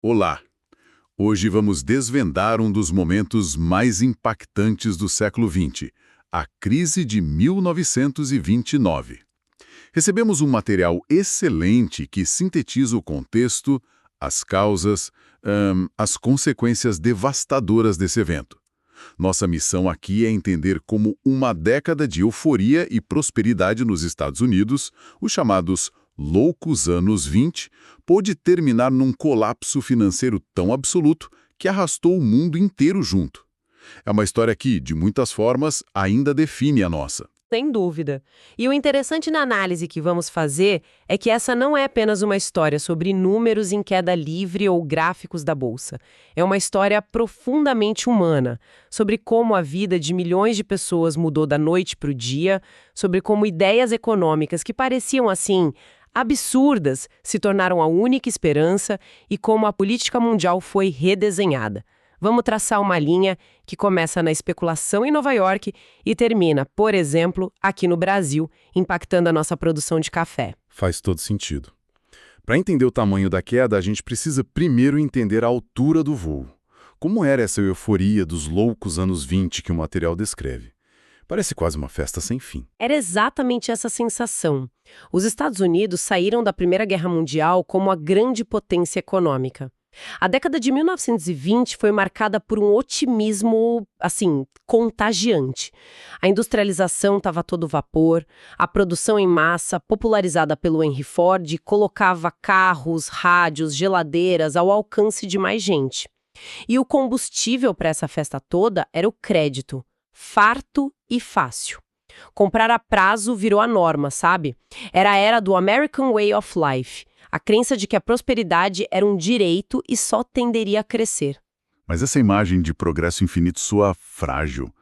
Olá! Hoje vamos desvendar um dos momentos mais impactantes do século XX, a crise de 1929. Recebemos um material excelente que sintetiza o contexto, as causas, as consequências devastadoras desse evento. Nossa missão aqui é entender como uma década de euforia e prosperidade nos Estados Unidos, os chamados loucos anos 20, pôde terminar num colapso financeiro tão absoluto que arrastou o mundo inteiro junto. É uma história que, de muitas formas, ainda define a nossa. Sem dúvida. E o interessante na análise que vamos fazer é que essa não é apenas uma história sobre números em queda livre ou gráficos da bolsa. É uma história profundamente humana, sobre como a vida de milhões de pessoas mudou da noite para o dia, sobre como ideias econômicas que pareciam assim absurdas se tornaram a única esperança e como a política mundial foi redesenhada. Vamos traçar uma linha que começa na especulação em Nova York e termina, por exemplo, aqui no Brasil, impactando a nossa produção de café. Faz todo sentido. Para entender o tamanho da queda, a gente precisa primeiro entender a altura do voo. Como era essa euforia dos loucos anos 20 que o material descreve? Parece quase uma festa sem fim. Era exatamente essa sensação. Os Estados Unidos saíram da Primeira Guerra Mundial como a grande potência econômica. A década de 1920 foi marcada por um otimismo, assim, contagiante. A industrialização estava a todo vapor, a produção em massa, popularizada pelo Henry Ford, colocava carros, rádios, geladeiras ao alcance de mais gente. E o combustível para essa festa toda era o crédito, farto e fácil. Comprar a prazo virou a norma, sabe? Era a era do American Way of Life. A crença de que a prosperidade era um direito e só tenderia a crescer. Mas essa imagem de progresso infinito soa frágil.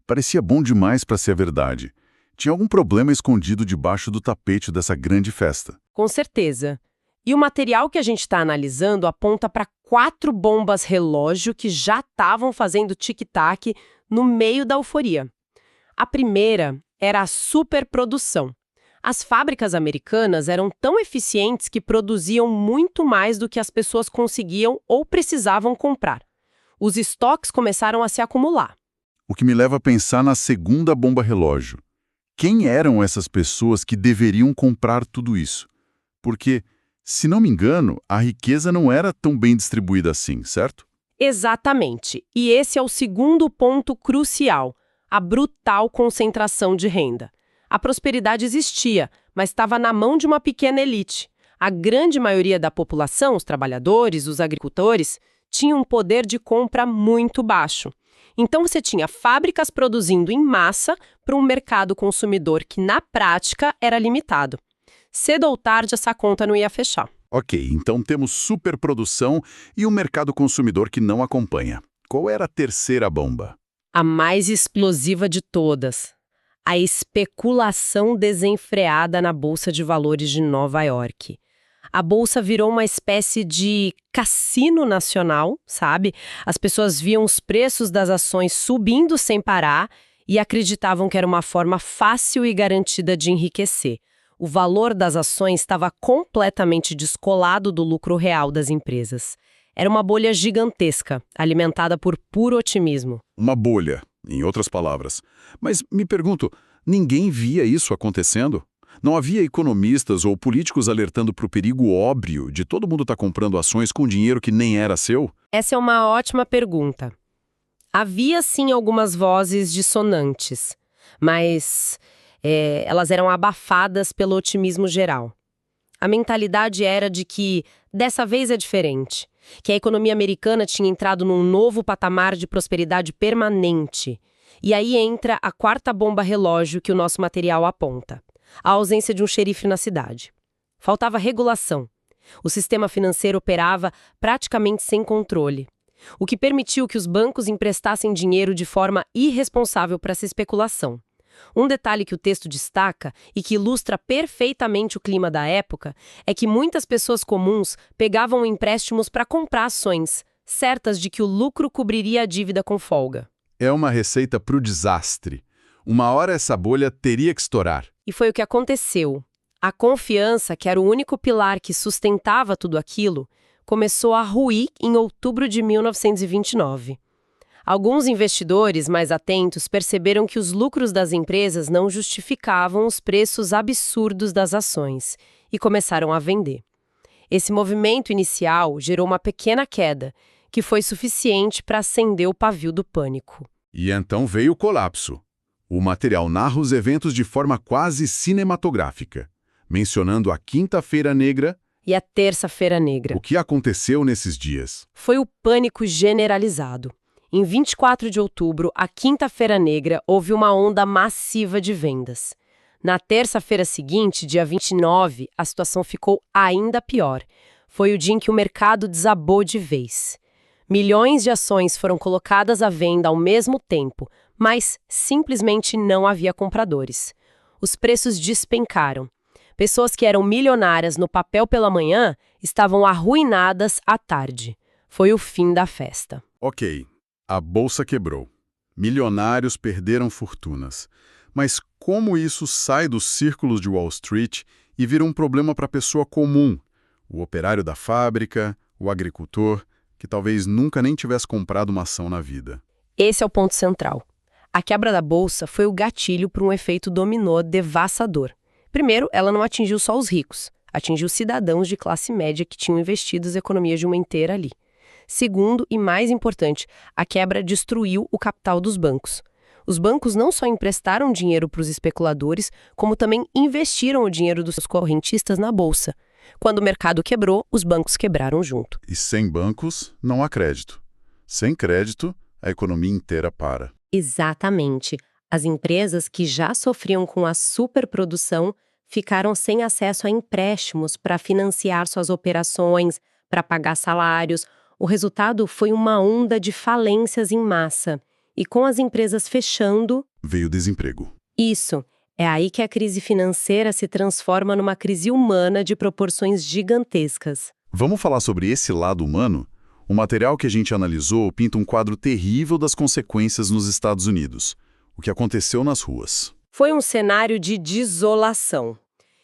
Parecia bom demais para ser verdade. Tinha algum problema escondido debaixo do tapete dessa grande festa. Com certeza. E o material que a gente está analisando aponta para 4 bombas relógio que já estavam fazendo tic-tac no meio da euforia. A primeira era a superprodução. As fábricas americanas eram tão eficientes que produziam muito mais do que as pessoas conseguiam ou precisavam comprar. Os estoques começaram a se acumular. O que me leva a pensar na segunda bomba relógio. Quem eram essas pessoas que deveriam comprar tudo isso? Porque, se não me engano, a riqueza não era tão bem distribuída assim, certo? Exatamente. E esse é o segundo ponto crucial, a brutal concentração de renda. A prosperidade existia, mas estava na mão de uma pequena elite. A grande maioria da população, os trabalhadores, os agricultores, tinha um poder de compra muito baixo. Então você tinha fábricas produzindo em massa para um mercado consumidor que, na prática, era limitado. Cedo ou tarde, essa conta não ia fechar. Ok, então temos superprodução e um mercado consumidor que não acompanha. Qual era a terceira bomba? A mais explosiva de todas. A especulação desenfreada na Bolsa de Valores de Nova York. A bolsa virou uma espécie de cassino nacional, sabe? As pessoas viam os preços das ações subindo sem parar e acreditavam que era uma forma fácil e garantida de enriquecer. O valor das ações estava completamente descolado do lucro real das empresas. Era uma bolha gigantesca, alimentada por puro otimismo. Uma bolha, em outras palavras. Mas me pergunto, ninguém via isso acontecendo? Não havia economistas ou políticos alertando para o perigo óbvio de todo mundo estar comprando ações com dinheiro que nem era seu? Essa é uma ótima pergunta. Havia, sim, algumas vozes dissonantes, mas elas eram abafadas pelo otimismo geral. A mentalidade era de que dessa vez é diferente, que a economia americana tinha entrado num novo patamar de prosperidade permanente. E aí entra a quarta bomba relógio que o nosso material aponta. A ausência de um xerife na cidade. Faltava regulação. O sistema financeiro operava praticamente sem controle, o que permitiu que os bancos emprestassem dinheiro de forma irresponsável para essa especulação. Um detalhe que o texto destaca e que ilustra perfeitamente o clima da época é que muitas pessoas comuns pegavam empréstimos para comprar ações, certas de que o lucro cobriria a dívida com folga. É uma receita para o desastre. Uma hora essa bolha teria que estourar. E foi o que aconteceu. A confiança, que era o único pilar que sustentava tudo aquilo, começou a ruir em outubro de 1929. Alguns investidores mais atentos perceberam que os lucros das empresas não justificavam os preços absurdos das ações e começaram a vender. Esse movimento inicial gerou uma pequena queda, que foi suficiente para acender o pavio do pânico. E então veio o colapso. O material narra os eventos de forma quase cinematográfica, mencionando a Quinta-feira Negra E a Terça-feira Negra. O que aconteceu nesses dias. Foi o pânico generalizado. Em 24 de outubro, a Quinta-feira Negra, houve uma onda massiva de vendas. Na terça-feira seguinte, dia 29, a situação ficou ainda pior. Foi o dia em que o mercado desabou de vez. Milhões de ações foram colocadas à venda ao mesmo tempo, mas simplesmente não havia compradores. Os preços despencaram. Pessoas que eram milionárias no papel pela manhã estavam arruinadas à tarde. Foi o fim da festa. Ok, a bolsa quebrou. Milionários perderam fortunas. Mas como isso sai dos círculos de Wall Street e vira um problema para a pessoa comum? O operário da fábrica, o agricultor, que talvez nunca nem tivesse comprado uma ação na vida. Esse é o ponto central. A quebra da bolsa foi o gatilho para um efeito dominó devastador. Primeiro, ela não atingiu só os ricos, atingiu cidadãos de classe média que tinham investido as economias de uma inteira ali. Segundo, e mais importante, a quebra destruiu o capital dos bancos. Os bancos não só emprestaram dinheiro para os especuladores, como também investiram o dinheiro dos seus correntistas na bolsa. Quando o mercado quebrou, os bancos quebraram junto. E sem bancos, não há crédito. Sem crédito, a economia inteira para. Exatamente. As empresas que já sofriam com a superprodução ficaram sem acesso a empréstimos para financiar suas operações, para pagar salários. O resultado foi uma onda de falências em massa. E com as empresas fechando... Veio desemprego. Isso. É aí que a crise financeira se transforma numa crise humana de proporções gigantescas. Vamos falar sobre esse lado humano? O material que a gente analisou pinta um quadro terrível das consequências nos Estados Unidos. O que aconteceu nas ruas. Foi um cenário de desolação.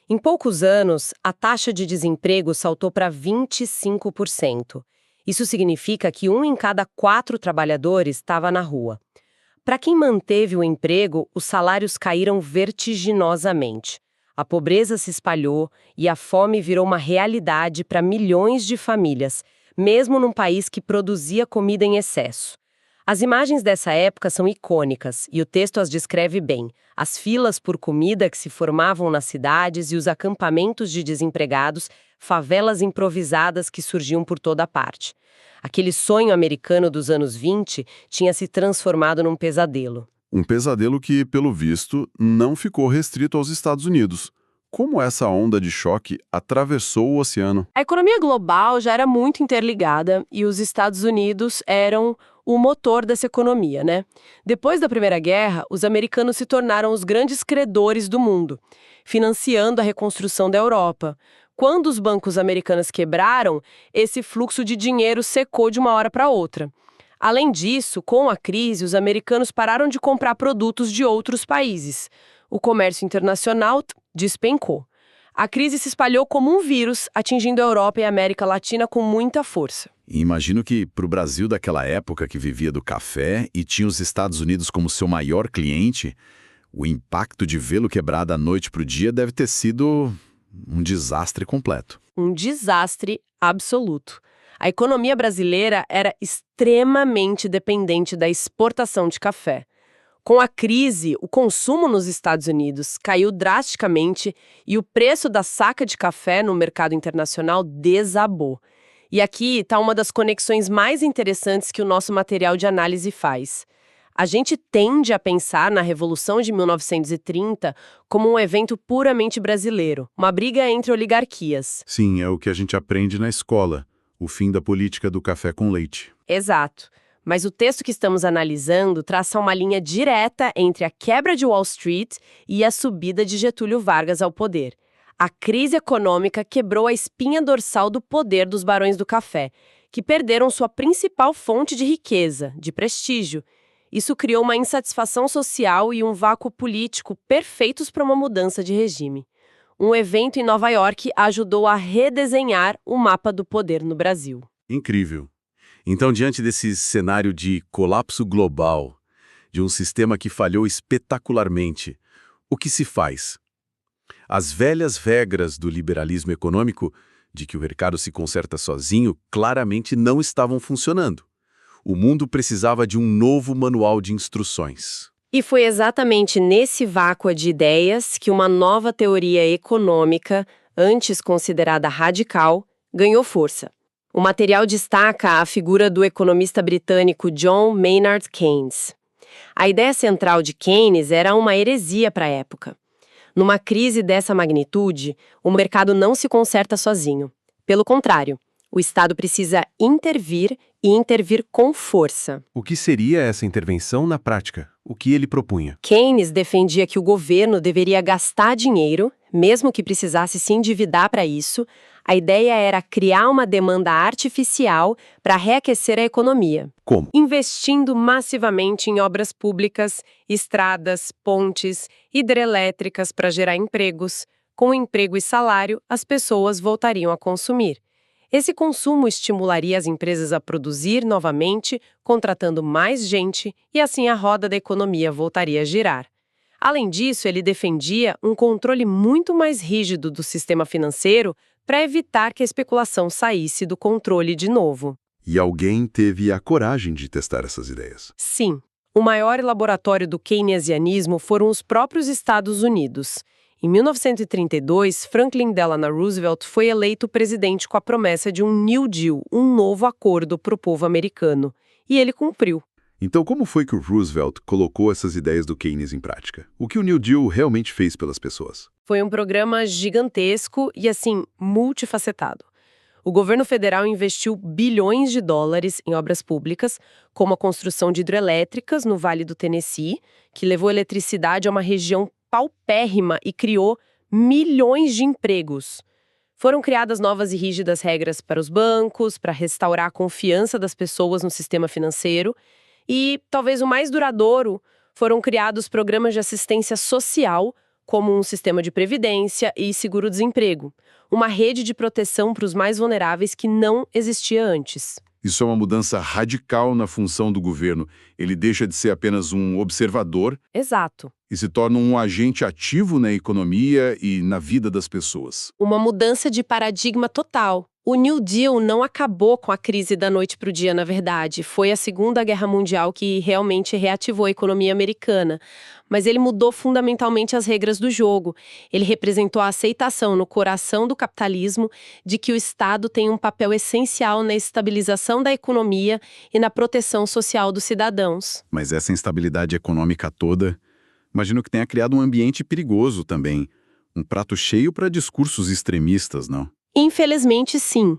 Em poucos anos, a taxa de desemprego saltou para 25%. Isso significa que 1 em cada 4 trabalhadores estava na rua. Para quem manteve o emprego, os salários caíram vertiginosamente. A pobreza se espalhou e a fome virou uma realidade para milhões de famílias, mesmo num país que produzia comida em excesso. As imagens dessa época são icônicas e o texto as descreve bem. As filas por comida que se formavam nas cidades e os acampamentos de desempregados, favelas improvisadas que surgiam por toda parte. Aquele sonho americano dos anos 20 tinha se transformado num pesadelo. Um pesadelo que, pelo visto, não ficou restrito aos Estados Unidos. Como essa onda de choque atravessou o oceano? A economia global já era muito interligada e os Estados Unidos eram o motor dessa economia, né? Depois da Primeira Guerra, os americanos se tornaram os grandes credores do mundo, financiando a reconstrução da Europa. Quando os bancos americanos quebraram, esse fluxo de dinheiro secou de uma hora para outra. Além disso, com a crise, os americanos pararam de comprar produtos de outros países. O comércio internacional despencou. A crise se espalhou como um vírus, atingindo a Europa e a América Latina com muita força. E imagino que, para o Brasil daquela época que vivia do café e tinha os Estados Unidos como seu maior cliente, o impacto de vê-lo quebrar da noite para o dia deve ter sido um desastre completo. Um desastre absoluto. A economia brasileira era extremamente dependente da exportação de café. Com a crise, o consumo nos Estados Unidos caiu drasticamente e o preço da saca de café no mercado internacional desabou. E aqui está uma das conexões mais interessantes que o nosso material de análise faz. A gente tende a pensar na Revolução de 1930 como um evento puramente brasileiro, uma briga entre oligarquias. Sim, é o que a gente aprende na escola, o fim da política do café com leite. Exato. Mas o texto que estamos analisando traça uma linha direta entre a quebra de Wall Street e a subida de Getúlio Vargas ao poder. A crise econômica quebrou a espinha dorsal do poder dos barões do café, que perderam sua principal fonte de riqueza, de prestígio. Isso criou uma insatisfação social e um vácuo político perfeitos para uma mudança de regime. um evento em Nova York ajudou a redesenhar o mapa do poder no Brasil. Incrível. Então, diante desse cenário de colapso global, de um sistema que falhou espetacularmente, o que se faz? As velhas regras do liberalismo econômico, de que o mercado se conserta sozinho, claramente não estavam funcionando. O mundo precisava de um novo manual de instruções. E foi exatamente nesse vácuo de ideias que uma nova teoria econômica, antes considerada radical, ganhou força. O material destaca a figura do economista britânico John Maynard Keynes. A ideia central de Keynes era uma heresia para a época. Numa crise dessa magnitude, o mercado não se conserta sozinho. Pelo contrário, o Estado precisa intervir e intervir com força. O que seria essa intervenção na prática? O que ele propunha? Keynes defendia que o governo deveria gastar dinheiro, mesmo que precisasse se endividar para isso. A ideia era criar uma demanda artificial para reaquecer a economia. Como? Investindo massivamente em obras públicas, estradas, pontes, hidrelétricas para gerar empregos. Com emprego e salário, as pessoas voltariam a consumir. Esse consumo estimularia as empresas a produzir novamente, contratando mais gente, e assim a roda da economia voltaria a girar. Além disso, ele defendia um controle muito mais rígido do sistema financeiro para evitar que a especulação saísse do controle de novo. E alguém teve a coragem de testar essas ideias. Sim, o maior laboratório do keynesianismo foram os próprios Estados Unidos. Em 1932, Franklin Delano Roosevelt foi eleito presidente com a promessa de um New Deal, um novo acordo para o povo americano. E ele cumpriu. Então, como foi que o Roosevelt colocou essas ideias do Keynes em prática? O que o New Deal realmente fez pelas pessoas? Foi um programa gigantesco e, assim, multifacetado. O governo federal investiu bilhões de dólares em obras públicas, como a construção de hidrelétricas no Vale do Tennessee, que levou eletricidade a uma região paupérrima e criou milhões de empregos. Foram criadas novas e rígidas regras para os bancos, para restaurar a confiança das pessoas no sistema financeiro. E, talvez o mais duradouro, foram criados programas de assistência social, como um sistema de previdência e seguro-desemprego, uma rede de proteção para os mais vulneráveis que não existia antes. Isso é uma mudança radical na função do governo. Ele deixa de ser apenas um observador Exato. e se torna um agente ativo na economia e na vida das pessoas. Uma mudança de paradigma total. O New Deal não acabou com a crise da noite para o dia, na verdade. Foi a Segunda Guerra Mundial que realmente reativou a economia americana. Mas ele mudou fundamentalmente as regras do jogo. Ele representou a aceitação no coração do capitalismo de que o Estado tem um papel essencial na estabilização da economia e na proteção social dos cidadãos. Mas essa instabilidade econômica toda, imagino que tenha criado um ambiente perigoso também. Um prato cheio para discursos extremistas, não? Infelizmente, sim.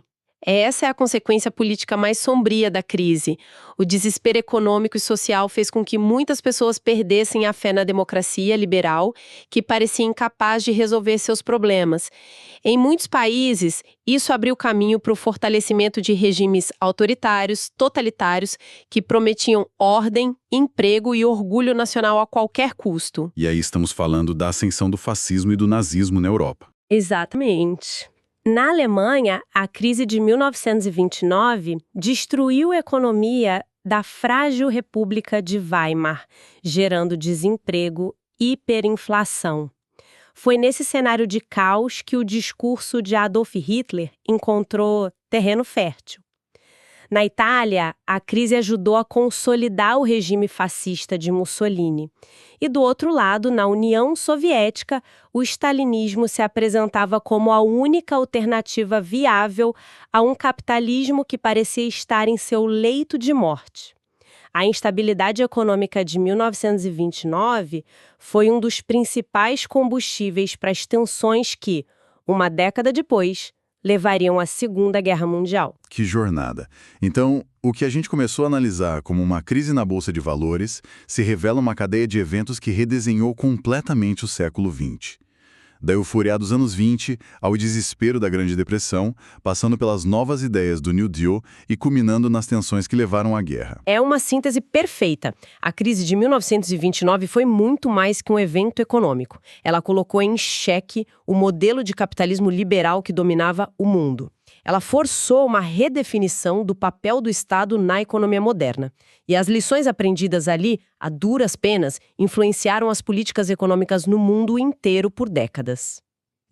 Essa é a consequência política mais sombria da crise. O desespero econômico e social fez com que muitas pessoas perdessem a fé na democracia liberal, que parecia incapaz de resolver seus problemas. Em muitos países, isso abriu caminho para o fortalecimento de regimes autoritários, totalitários, que prometiam ordem, emprego e orgulho nacional a qualquer custo. E aí estamos falando da ascensão do fascismo e do nazismo na Europa. Exatamente. Na Alemanha, a crise de 1929 destruiu a economia da frágil República de Weimar, gerando desemprego e hiperinflação. Foi nesse cenário de caos que o discurso de Adolf Hitler encontrou terreno fértil. Na Itália, a crise ajudou a consolidar o regime fascista de Mussolini. E do outro lado, na União Soviética, o stalinismo se apresentava como a única alternativa viável a um capitalismo que parecia estar em seu leito de morte. A instabilidade econômica de 1929 foi um dos principais combustíveis para as tensões que, uma década depois, levariam à Segunda Guerra Mundial. Que jornada! Então, o que a gente começou a analisar como uma crise na Bolsa de Valores se revela uma cadeia de eventos que redesenhou completamente o século XX. Da euforia dos anos 20 ao desespero da Grande Depressão, passando pelas novas ideias do New Deal e culminando nas tensões que levaram à guerra. É uma síntese perfeita. A crise de 1929 foi muito mais que um evento econômico. Ela colocou em xeque o modelo de capitalismo liberal que dominava o mundo. Ela forçou uma redefinição do papel do Estado na economia moderna. E as lições aprendidas ali, a duras penas, influenciaram as políticas econômicas no mundo inteiro por décadas.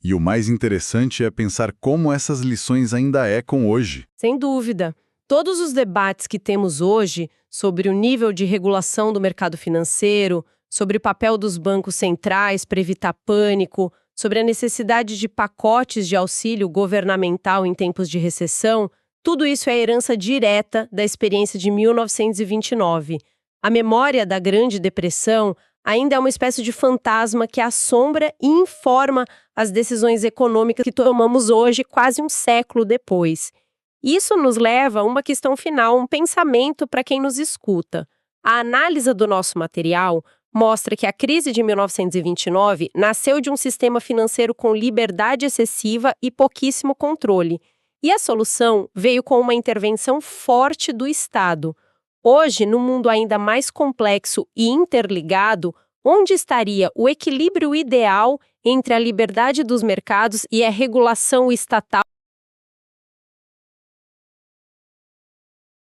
E o mais interessante é pensar como essas lições ainda ecam hoje. Sem dúvida. Todos os debates que temos hoje sobre o nível de regulação do mercado financeiro, sobre o papel dos bancos centrais para evitar pânico, sobre a necessidade de pacotes de auxílio governamental em tempos de recessão, tudo isso é herança direta da experiência de 1929. A memória da Grande Depressão ainda é uma espécie de fantasma que assombra e informa as decisões econômicas que tomamos hoje, quase um século depois. Isso nos leva a uma questão final, um pensamento para quem nos escuta. A análise do nosso material mostra que a crise de 1929 nasceu de um sistema financeiro com liberdade excessiva e pouquíssimo controle. E a solução veio com uma intervenção forte do Estado. Hoje, no mundo ainda mais complexo e interligado, onde estaria o equilíbrio ideal entre a liberdade dos mercados e a regulação estatal?